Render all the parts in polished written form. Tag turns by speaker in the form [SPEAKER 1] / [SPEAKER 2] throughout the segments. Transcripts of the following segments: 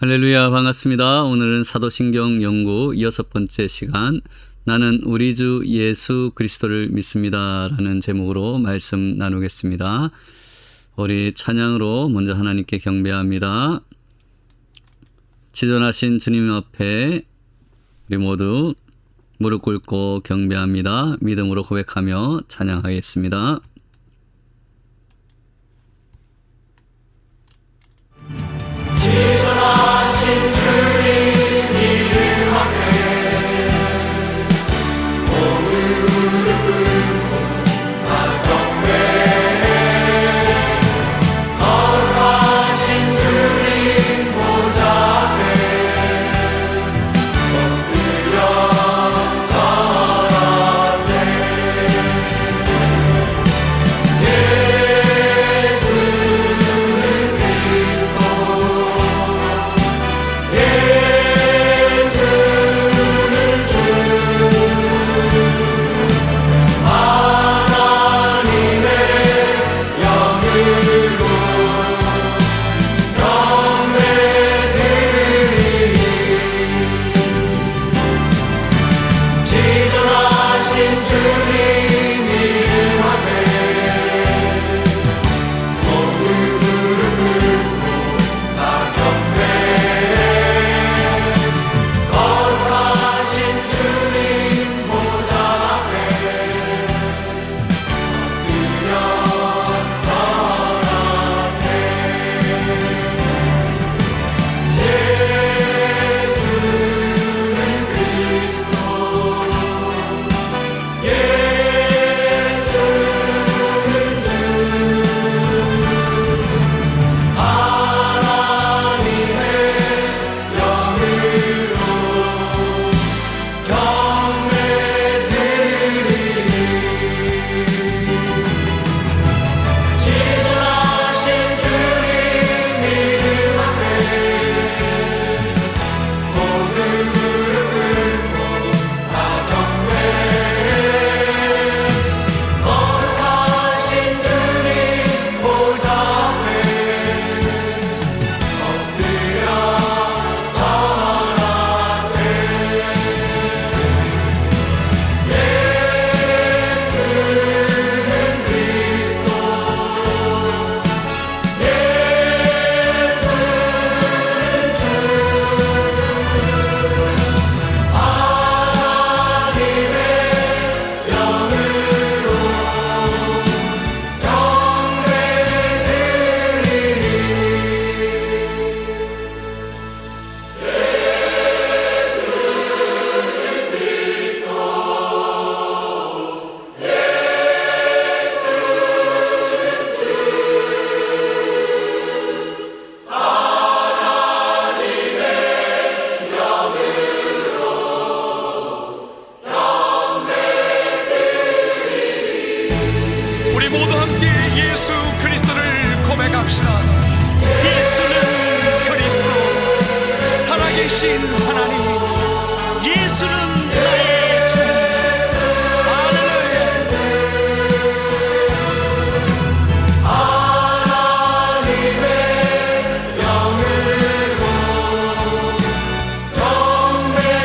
[SPEAKER 1] 할렐루야, 반갑습니다. 오늘은 사도신경 연구 6번째 시간, 나는 우리 주 예수 그리스도를 믿습니다 라는 제목으로 말씀 나누겠습니다. 우리 찬양으로 먼저 하나님께 경배합니다. 지존하신 주님 앞에 우리 모두 무릎 꿇고 경배합니다. 믿음으로 고백하며 찬양하겠습니다.
[SPEAKER 2] 지존하신 주님 이름 앞에 모두 무릎 꿇고 다 경배해. 거룩하신 주님 보좌 앞에 엎드려 절하세. 예수는 그리스도,
[SPEAKER 3] 우리 모두 함께 예수 그리스도를 고백합시다. 예수는 그리스도, 살아계신 하나님. 예수는 나의 주. 할렐루야.
[SPEAKER 2] 하나님의 영으로 경배드리리.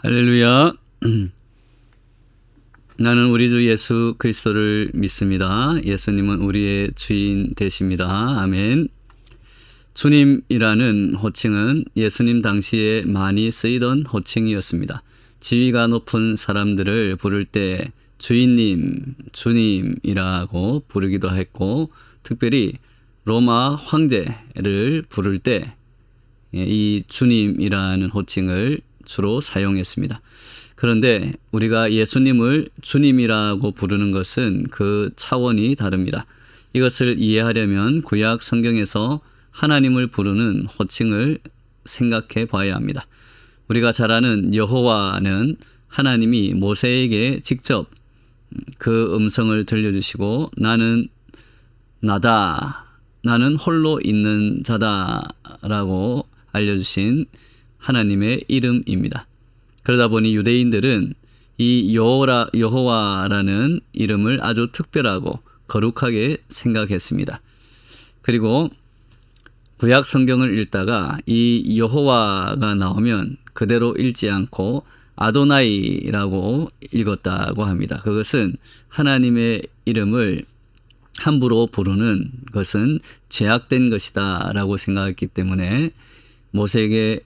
[SPEAKER 1] 할렐루야. 나는 우리 주 예수 그리스도를 믿습니다. 예수님은 우리의 주인 되십니다. 아멘. 주님이라는 호칭은 예수님 당시에 많이 쓰이던 호칭이었습니다. 지위가 높은 사람들을 부를 때 주인님, 주님이라고 부르기도 했고, 특별히 로마 황제를 부를 때 이 주님이라는 호칭을 주로 사용했습니다. 그런데 우리가 예수님을 주님이라고 부르는 것은 그 차원이 다릅니다. 이것을 이해하려면 구약 성경에서 하나님을 부르는 호칭을 생각해 봐야 합니다. 우리가 잘 아는 여호와는 하나님이 모세에게 직접 그 음성을 들려주시고 나는 나다, 나는 홀로 있는 자다라고 알려주신 하나님의 이름입니다. 그러다 보니 유대인들은 이 여호와라는 이름을 아주 특별하고 거룩하게 생각했습니다. 그리고 구약 성경을 읽다가 이 여호와가 나오면 그대로 읽지 않고 아도나이라고 읽었다고 합니다. 그것은 하나님의 이름을 함부로 부르는 것은 죄악된 것이다 라고 생각했기 때문에 모세에게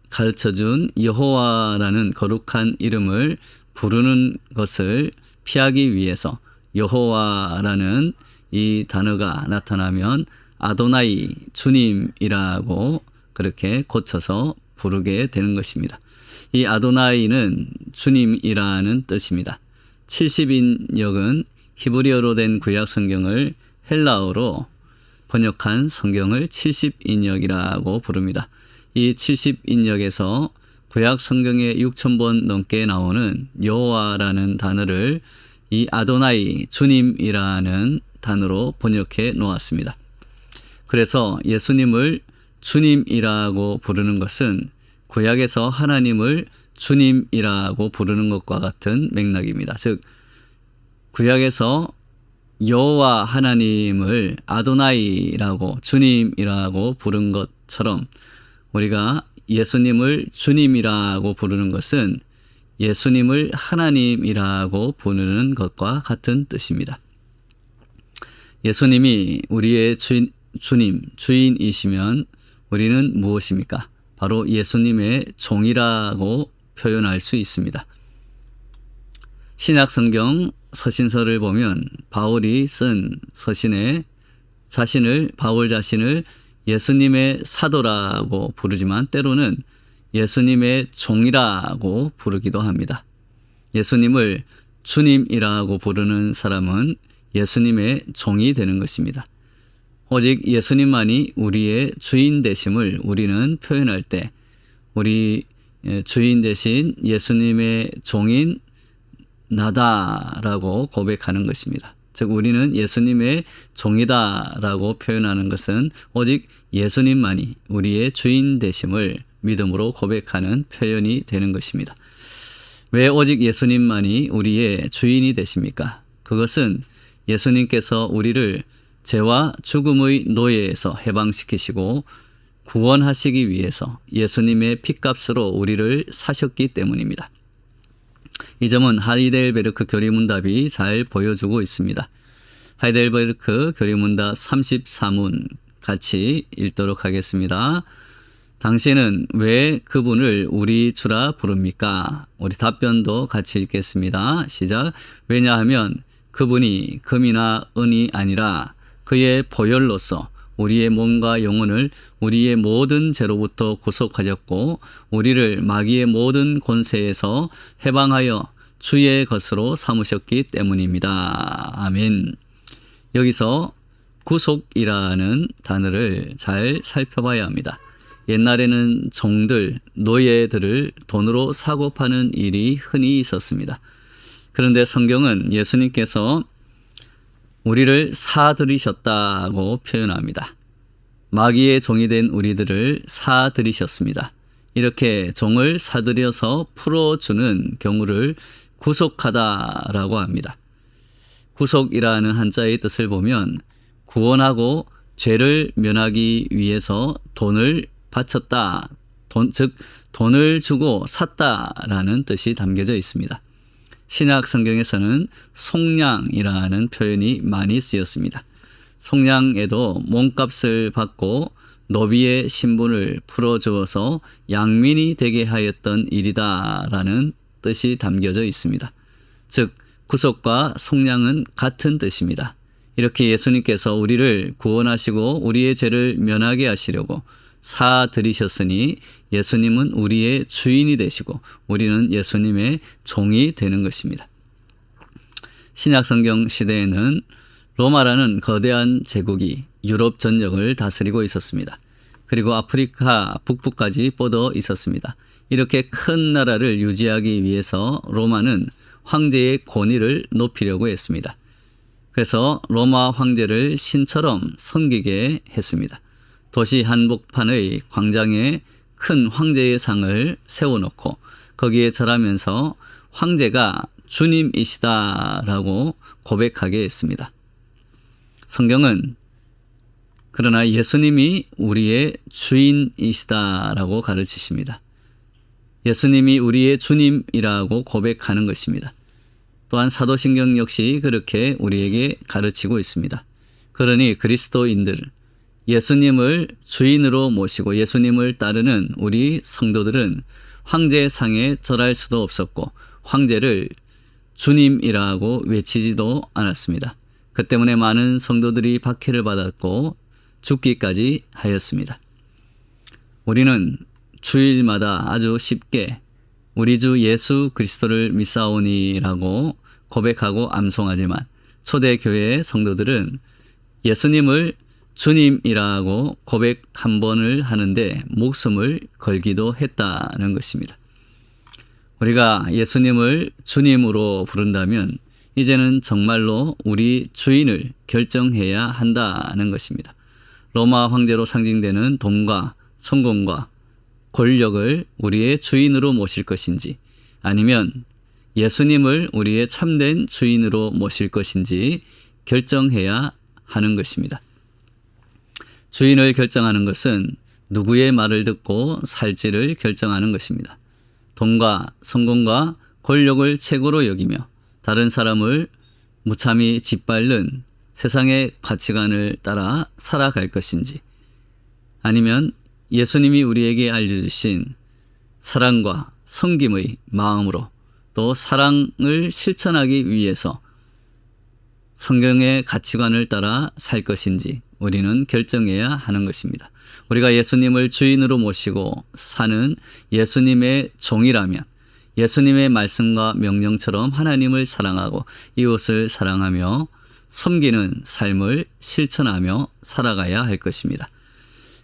[SPEAKER 1] 가르쳐준 여호와라는 거룩한 이름을 부르는 것을 피하기 위해서 여호와라는 이 단어가 나타나면 아도나이, 주님이라고 그렇게 고쳐서 부르게 되는 것입니다. 이 아도나이는 주님이라는 뜻입니다. 70인역은 히브리어로 된 구약 성경을 헬라어로 번역한 성경을 70인역이라고 부릅니다. 이 70인역에서 구약 성경에 6,000번 넘게 나오는 여호와라는 단어를 이 아도나이, 주님이라는 단어로 번역해 놓았습니다. 그래서 예수님을 주님이라고 부르는 것은 구약에서 하나님을 주님이라고 부르는 것과 같은 맥락입니다. 즉 구약에서 여호와 하나님을 아도나이라고 주님이라고 부른 것처럼 우리가 예수님을 주님이라고 부르는 것은 예수님을 하나님이라고 부르는 것과 같은 뜻입니다. 예수님이 우리의 주인이시면 우리는 무엇입니까? 바로 예수님의 종이라고 표현할 수 있습니다. 신약성경 서신서를 보면 바울이 쓴 서신에 바울 자신을 예수님의 사도라고 부르지만 때로는 예수님의 종이라고 부르기도 합니다. 예수님을 주님이라고 부르는 사람은 예수님의 종이 되는 것입니다. 오직 예수님만이 우리의 주인 되심을 우리는 표현할 때 우리 주인 대신 예수님의 종인 나다라고 고백하는 것입니다. 즉 우리는 예수님의 종이다라고 표현하는 것은 오직 예수님만이 우리의 주인 되심을 믿음으로 고백하는 표현이 되는 것입니다. 왜 오직 예수님만이 우리의 주인이 되십니까? 그것은 예수님께서 우리를 죄와 죽음의 노예에서 해방시키시고 구원하시기 위해서 예수님의 핏값으로 우리를 사셨기 때문입니다. 이 점은 하이델베르크 교리문답이 잘 보여주고 있습니다. 하이델베르크 교리문답 34문 같이 읽도록 하겠습니다. 당신은 왜 그분을 우리 주라 부릅니까? 우리 답변도 같이 읽겠습니다. 시작. 왜냐하면 그분이 금이나 은이 아니라 그의 보혈로서 우리의 몸과 영혼을 우리의 모든 죄로부터 구속하셨고 우리를 마귀의 모든 권세에서 해방하여 주의 것으로 삼으셨기 때문입니다. 아멘. 여기서 구속이라는 단어를 잘 살펴봐야 합니다. 옛날에는 종들, 노예들을 돈으로 사고 파는 일이 흔히 있었습니다. 그런데 성경은 예수님께서 우리를 사들이셨다고 표현합니다. 마귀의 종이 된 우리들을 사들이셨습니다. 이렇게 종을 사들여서 풀어주는 경우를 구속하다라고 합니다. 구속이라는 한자의 뜻을 보면 구원하고 죄를 면하기 위해서 돈을 바쳤다, 즉 돈을 주고 샀다라는 뜻이 담겨져 있습니다. 신약 성경에서는 속량이라는 표현이 많이 쓰였습니다. 속량에도 몸값을 받고 노비의 신분을 풀어주어서 양민이 되게 하였던 일이다라는 뜻이 담겨져 있습니다. 즉 구속과 속량은 같은 뜻입니다. 이렇게 예수님께서 우리를 구원하시고 우리의 죄를 면하게 하시려고 사들이셨으니 예수님은 우리의 주인이 되시고 우리는 예수님의 종이 되는 것입니다. 신약성경 시대에는 로마라는 거대한 제국이 유럽 전역을 다스리고 있었습니다. 그리고 아프리카 북부까지 뻗어 있었습니다. 이렇게 큰 나라를 유지하기 위해서 로마는 황제의 권위를 높이려고 했습니다. 그래서 로마 황제를 신처럼 섬기게 했습니다. 도시 한복판의 광장에 큰 황제의 상을 세워놓고 거기에 절하면서 황제가 주님이시다라고 고백하게 했습니다. 성경은 그러나 예수님이 우리의 주인이시다라고 가르치십니다. 예수님이 우리의 주님이라고 고백하는 것입니다. 또한 사도신경 역시 그렇게 우리에게 가르치고 있습니다. 그러니 그리스도인들, 예수님을 주인으로 모시고 예수님을 따르는 우리 성도들은 황제상에 절할 수도 없었고 황제를 주님이라고 외치지도 않았습니다. 그 때문에 많은 성도들이 박해를 받았고 죽기까지 하였습니다. 우리는 주일마다 아주 쉽게 우리 주 예수 그리스도를 믿사오니라고 고백하고 암송하지만 초대교회의 성도들은 예수님을 주님이라고 고백 한 번을 하는데 목숨을 걸기도 했다는 것입니다. 우리가 예수님을 주님으로 부른다면 이제는 정말로 우리 주인을 결정해야 한다는 것입니다. 로마 황제로 상징되는 돈과 성공과 권력을 우리의 주인으로 모실 것인지 아니면 예수님을 우리의 참된 주인으로 모실 것인지 결정해야 하는 것입니다. 주인을 결정하는 것은 누구의 말을 듣고 살지를 결정하는 것입니다. 돈과 성공과 권력을 최고로 여기며 다른 사람을 무참히 짓밟는 세상의 가치관을 따라 살아갈 것인지 아니면 예수님이 우리에게 알려주신 사랑과 섬김의 마음으로 또 사랑을 실천하기 위해서 성경의 가치관을 따라 살 것인지 우리는 결정해야 하는 것입니다. 우리가 예수님을 주인으로 모시고 사는 예수님의 종이라면 예수님의 말씀과 명령처럼 하나님을 사랑하고 이웃을 사랑하며 섬기는 삶을 실천하며 살아가야 할 것입니다.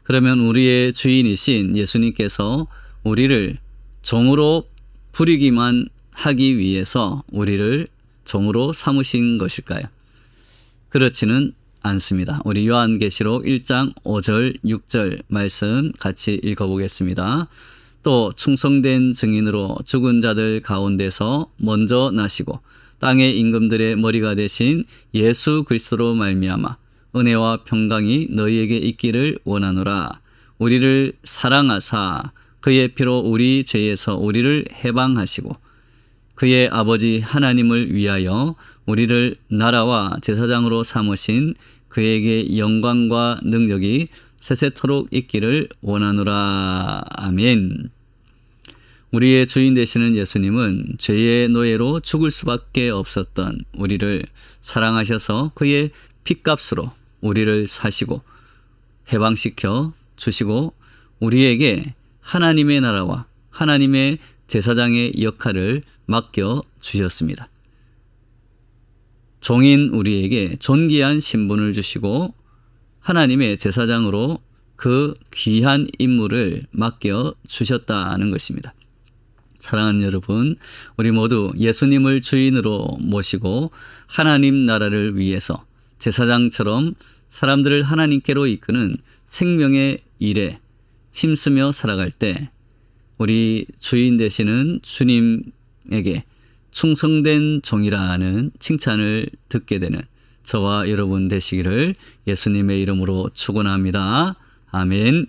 [SPEAKER 1] 그러면 우리의 주인이신 예수님께서 우리를 종으로 부리기만 하기 위해서 우리를 종으로 삼으신 것일까요? 그렇지는 않습니다. 우리 요한계시록 1장 5절 6절 말씀 같이 읽어보겠습니다. 또 충성된 증인으로 죽은 자들 가운데서 먼저 나시고 땅의 임금들의 머리가 되신 예수 그리스도로 말미암아 은혜와 평강이 너희에게 있기를 원하노라. 우리를 사랑하사 그의 피로 우리 죄에서 우리를 해방하시고 그의 아버지 하나님을 위하여 우리를 나라와 제사장으로 삼으신 그에게 영광과 능력이 세세토록 있기를 원하노라. 아멘. 우리의 주인 되시는 예수님은 죄의 노예로 죽을 수밖에 없었던 우리를 사랑하셔서 그의 핏값으로 우리를 사시고 해방시켜 주시고 우리에게 하나님의 나라와 하나님의 제사장의 역할을 맡겨 주셨습니다. 종인 우리에게 존귀한 신분을 주시고 하나님의 제사장으로 그 귀한 임무를 맡겨 주셨다는 것입니다. 사랑하는 여러분, 우리 모두 예수님을 주인으로 모시고 하나님 나라를 위해서 제사장처럼 사람들을 하나님께로 이끄는 생명의 일에 힘쓰며 살아갈 때 우리 주인 되시는 주님에게 충성된 종이라는 칭찬을 듣게 되는 저와 여러분 되시기를 예수님의 이름으로 축원합니다. 아멘.